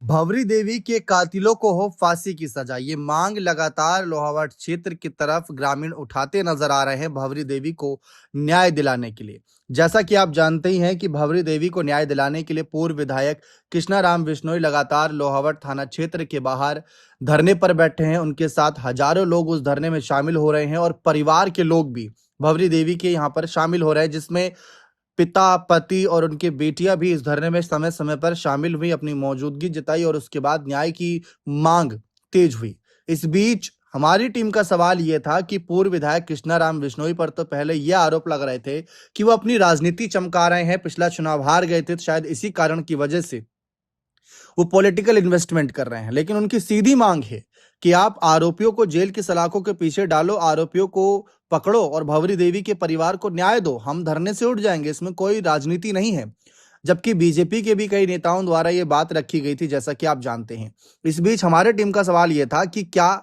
भंवरी देवी के कातिलों को हो फांसी की सजा। ये मांग लगातार लोहावट क्षेत्र की तरफ ग्रामीण उठाते नजर आ रहे हैं भंवरी देवी को न्याय दिलाने के लिए। जैसा कि आप जानते ही हैं कि भंवरी देवी को न्याय दिलाने के लिए पूर्व विधायक कृष्णाराम बिश्नोई लगातार लोहावट थाना क्षेत्र के बाहर धरने पर बैठे हैं। उनके साथ हजारों लोग उस धरने में शामिल हो रहे हैं और परिवार के लोग भी भंवरी देवी के यहाँ पर शामिल हो रहे हैं, जिसमें पिता, पति और उनकी बेटियां भी इस धरने में समय समय पर शामिल हुई, अपनी मौजूदगी जताई और उसके बाद न्याय की मांग तेज हुई। इस बीच हमारी टीम का सवाल यह था कि पूर्व विधायक कृष्णाराम बिश्नोई पर तो पहले यह आरोप लग रहे थे कि वो अपनी राजनीति चमका रहे हैं, पिछला चुनाव हार गए थे, तो शायद इसी कारण की वजह से वो पॉलिटिकल इन्वेस्टमेंट कर रहे हैं। लेकिन उनकी सीधी मांग है कि आप आरोपियों को जेल की सलाखों के पीछे डालो, आरोपियों को पकड़ो और भंवरी देवी के परिवार को न्याय दो। हम धरने से उठ जाएंगे, इसमें कोई राजनीति नहीं है। जबकि बीजेपी के भी कई नेताओं द्वारा ये बात रखी गई थी, जैसा कि आप जानते हैं। इस बीच हमारे टीम का सवाल यह था कि क्या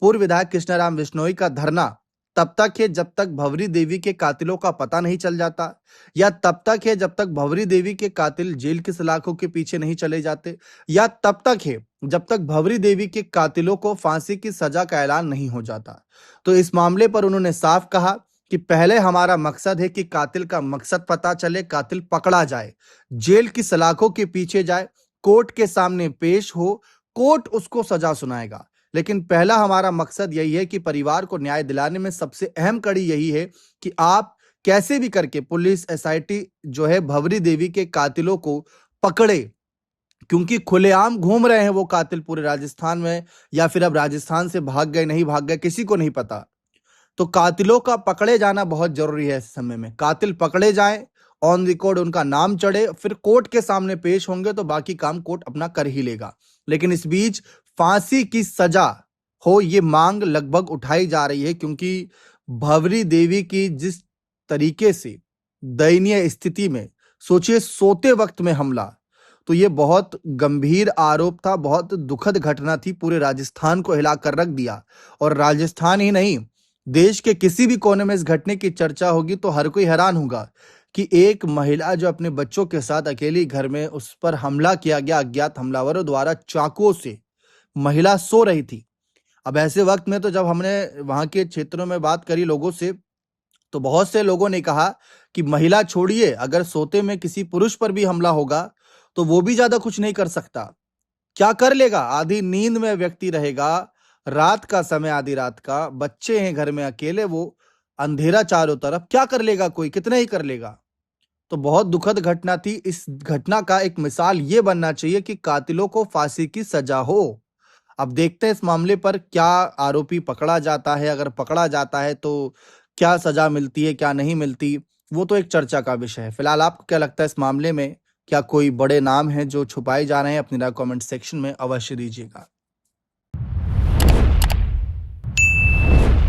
पूर्व विधायक कृष्णाराम बिश्नोई का धरना तब तक है जब तक भंवरी देवी के कातिलों का पता नहीं चल जाता, या तब तक है जब तक भंवरी देवी के कातिल जेल की सलाखों के पीछे नहीं चले जाते, या तब तक है जब तक भंवरी देवी के कातिलों को फांसी की सजा का ऐलान नहीं हो जाता। तो इस मामले पर उन्होंने साफ कहा कि पहले हमारा मकसद है कि कातिल का मकसद पता चले, कातिल पकड़ा जाए, जेल की सलाखों के पीछे जाए, कोर्ट के सामने पेश हो, कोर्ट उसको सजा सुनाएगा। लेकिन पहला हमारा मकसद यही है कि परिवार को न्याय दिलाने में सबसे अहम कड़ी यही है कि आप कैसे भी करके पुलिस, एसआईटी जो है भंवरी देवी के कातिलों को पकड़े, क्योंकि खुलेआम घूम रहे हैं वो कातिल पूरे राजस्थान में, या फिर अब राजस्थान से भाग गए, नहीं भाग गए, किसी को नहीं पता। तो कातिलों का पकड़े जाना बहुत जरूरी है। इस समय में कातिल पकड़े जाएं, ऑन रिकॉर्ड उनका नाम चढ़े, फिर कोर्ट के सामने पेश होंगे तो बाकी काम कोर्ट अपना कर ही लेगा। लेकिन इस बीच फांसी की सजा हो, ये मांग लगभग उठाई जा रही है, क्योंकि भंवरी देवी की जिस तरीके से दयनीय स्थिति में, सोचिए सोते वक्त में हमला, तो ये बहुत गंभीर आरोप था, बहुत दुखद घटना थी, पूरे राजस्थान को हिलाकर रख दिया। और राजस्थान ही नहीं, देश के किसी भी कोने में इस घटने की चर्चा होगी तो हर कोई हैरान होगा कि एक महिला जो अपने बच्चों के साथ अकेली घर में, उस पर हमला किया गया अज्ञात हमलावरों द्वारा चाकुओं से। महिला सो रही थी। अब ऐसे वक्त में तो जब हमने वहां के क्षेत्रों में बात करी लोगों से, तो बहुत से लोगों ने कहा कि महिला छोड़िए, अगर सोते में किसी पुरुष पर भी हमला होगा तो वो भी ज्यादा कुछ नहीं कर सकता। क्या कर लेगा, आधी नींद में व्यक्ति रहेगा, रात का समय, आधी रात का, बच्चे हैं घर में अकेले, वो अंधेरा चारों तरफ, क्या कर लेगा कोई, कितना ही कर लेगा। तो बहुत दुखद घटना थी। इस घटना का एक मिसाल ये बनना चाहिए कि कातिलों को फांसी की सजा हो। अब देखते हैं इस मामले पर क्या आरोपी पकड़ा जाता है, अगर पकड़ा जाता है तो क्या सजा मिलती है, क्या नहीं मिलती, वो तो एक चर्चा का विषय है। फिलहाल आपको क्या लगता है इस मामले में, क्या कोई बड़े नाम हैं जो छुपाए जा रहे हैं? अपनी राय कमेंट सेक्शन में अवश्य दीजिएगा।